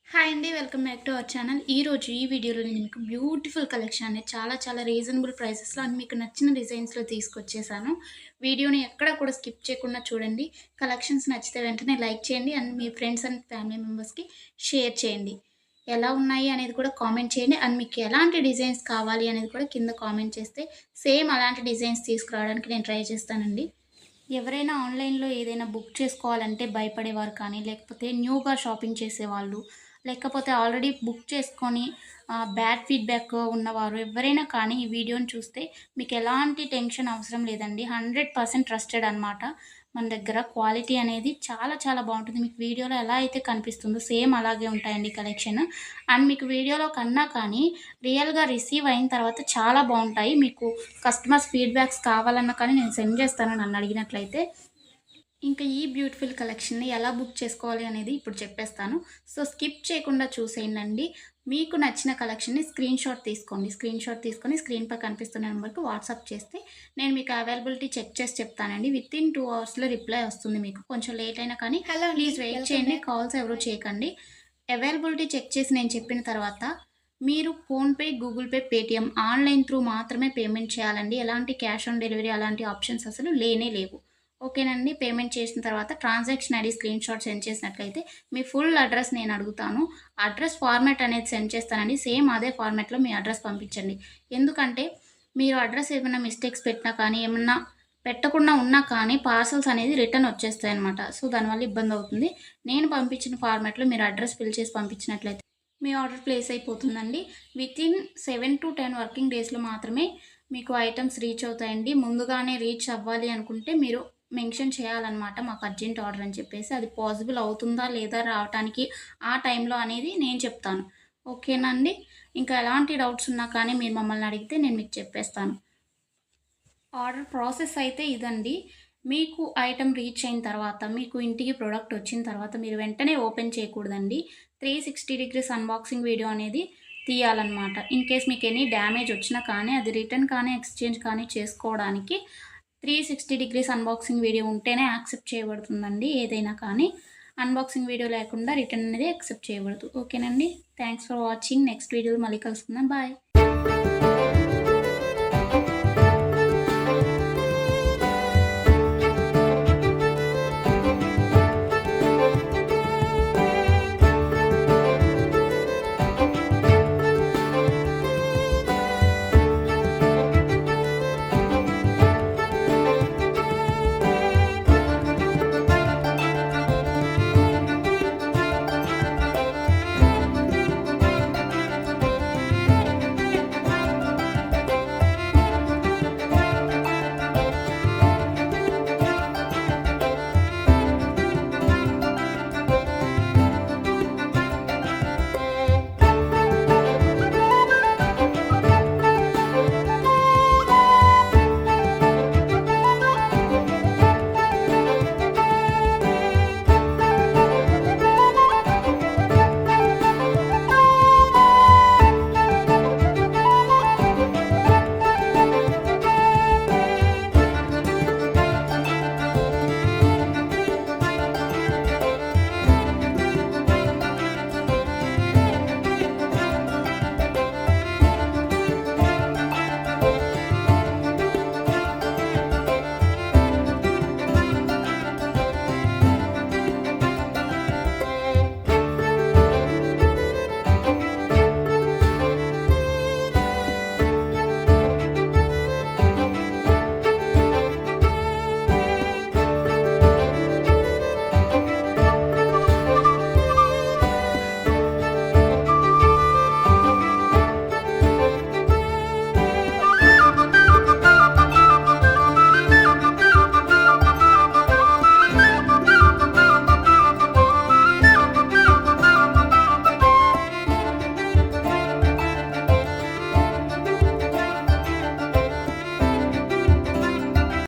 Hi అండి. Welcome back to our channel. ఈరోజు ఈ వీడియోలో నేను మీకు బ్యూటిఫుల్ కలెక్షన్ అనేది చాలా రీజనబుల్ ప్రైసెస్‌లో అండ్ మీకు నచ్చిన డిజైన్స్‌లో తీసుకొచ్చేసాను. వీడియోని ఎక్కడ కూడా స్కిప్ చేయకుండా చూడండి. కలెక్షన్స్ నచ్చితే వెంటనే లైక్ చేయండి and me friends and family మెంబర్స్‌కి షేర్ చేయండి. ఎలా ఉన్నాయి అనేది కూడా కామెంట్ చేయండి. అండ్ మీకు ఎలాంటి డిజైన్స్ కావాలి అనేది కూడా కింద కామెంట్ చేస్తే సేమ్ అలాంటి డిజైన్స్ తీసుకురావడానికి నేను ట్రై చేస్తానండి. ఎవరైనా ఆన్‌లైన్‌లో ఏదైనా బుక్ చేసుకోవాలంటే భయపడేవారు కానీ, లేకపోతే న్యూగా షాపింగ్ చేసేవాళ్ళు, లేకపోతే ఆల్రెడీ బుక్ చేసుకొని బ్యాడ్ ఫీడ్‌బ్యాక్ ఉన్నవారు ఎవరైనా కానీ ఈ వీడియోని చూస్తే మీకు ఎలాంటి టెన్షన్ అవసరం లేదండి. 100% ట్రస్టెడ్ అనమాట. మన దగ్గర క్వాలిటీ అనేది చాలా బావుంటుంది. మీకు వీడియోలో ఎలా అయితే కనిపిస్తుందో సేమ్ అలాగే ఉంటాయండి కలెక్షన్. అండ్ మీకు వీడియోలో కన్నా కానీ రియల్‌గా రిసీవ్ అయిన తర్వాత చాలా బావుంటాయి. మీకు కస్టమర్స్ ఫీడ్‌బ్యాక్స్ కావాలన్నా కానీ నేను సెండ్ చేస్తాను నన్నడిగినట్లయితే. ఇంకా ఈ బ్యూటిఫుల్ కలెక్షన్‌ని ఎలా బుక్ చేసుకోవాలి అనేది ఇప్పుడు చెప్పేస్తాను. సో, స్కిప్ చేయకుండా చూసేయండండి. మీకు నచ్చిన కలెక్షన్‌ని స్క్రీన్‌షాట్ తీసుకోండి. స్క్రీన్‌షాట్ తీసుకొని స్క్రీన్‌పై కనిపిస్తున్న నెంబర్‌కి వాట్సాప్ చేస్తే నేను మీకు అవైలబిలిటీ చెక్ చేసి చెప్తానండి. వితిన్ 2 అవర్స్‌లో రిప్లై వస్తుంది మీకు. కొంచెం లేట్ అయినా కానీ హలో అండి. ప్లీజ్ వెయిట్ వెల్కమ్ చేయండి. బ్యాక్. కాల్స్ ఎవరు చేయకండి. అవైలబిలిటీ చెక్ చేసి నేను చెప్పిన తర్వాత మీరు PhonePe, Google pay, Paytm online through మాత్రమే పేమెంట్ చేయాలండి. ఎలాంటి క్యాష్ ఆన్ డెలివరీ అలాంటి ఆప్షన్స్ అసలు లేనే లేవు. ఓకేనండి. పేమెంట్ చేసిన తర్వాత ట్రాన్సాక్షన్ ఐడీ స్క్రీన్‌షాట్ సెండ్ చేసినట్లయితే మీ ఫుల్ అడ్రెస్ నేను అడుగుతాను. అడ్రెస్ ఫార్మాట్ అనేది సెండ్ చేస్తానండి. సేమ్ అదే ఫార్మాట్‌లో మీ అడ్రెస్ పంపించండి. ఎందుకంటే మీరు అడ్రెస్ ఏమైనా మిస్టేక్స్ పెట్టినా కానీ, ఏమన్నా పెట్టకుండా ఉన్నా కానీ పార్సెల్స్ అనేది రిటర్న్ వచ్చేస్తాయన్నమాట. సో, దానివల్ల ఇబ్బందవుతుంది. నేను పంపించిన ఫార్మాట్‌లో మీరు అడ్రెస్ ఫిల్ చేసి పంపించినట్లయితే మీ ఆర్డర్ ప్లేస్ అయిపోతుందండి. వితిన్ 7-10 వర్కింగ్ డేస్‌లో మాత్రమే మీకు ఐటెమ్స్ రీచ్ అవుతాయండి. ముందుగానే రీచ్ అవ్వాలి అనుకుంటే మీరు మెన్షన్ చేయాలన్నమాట. మాకు అర్జెంట్ ఆర్డర్ అని చెప్పేసి. అది పాసిబుల్ అవుతుందా లేదా రావటానికి ఆ టైంలో అనేది నేను చెప్తాను. ఓకేనా అండి? ఇంకా ఎలాంటి డౌట్స్ ఉన్నా కానీ మీరు మమ్మల్ని అడిగితే నేను మీకు చెప్పేస్తాను. ఆర్డర్ ప్రాసెస్ అయితే ఇదండి. మీకు ఐటెమ్ రీచ్ అయిన తర్వాత, మీకు ఇంటికి ప్రొడక్ట్ వచ్చిన తర్వాత మీరు వెంటనే ఓపెన్ చేయకూడదండి. 360 డిగ్రీస్ అన్బాక్సింగ్ వీడియో అనేది తీయాలన్నమాట. ఇన్‌కేస్ మీకు ఎనీ డ్యామేజ్ వచ్చినా కానీ, అది రిటర్న్ కానీ, ఎక్స్‌చేంజ్ కానీ చేసుకోవడానికి 360 డిగ్రీస్ అన్బాక్సింగ్ వీడియో ఉంటేనే యాక్సెప్ట్ చేయబడుతుందండి ఏదైనా కానీ. అన్బాక్సింగ్ వీడియో లేకుండా రిటర్న్ అనేది యాక్సెప్ట్ చేయబడదు. ఓకేనండి. Thanks for watching. నెక్స్ట్ వీడియోలో మళ్ళీ కలుసుకుందాం. బాయ్.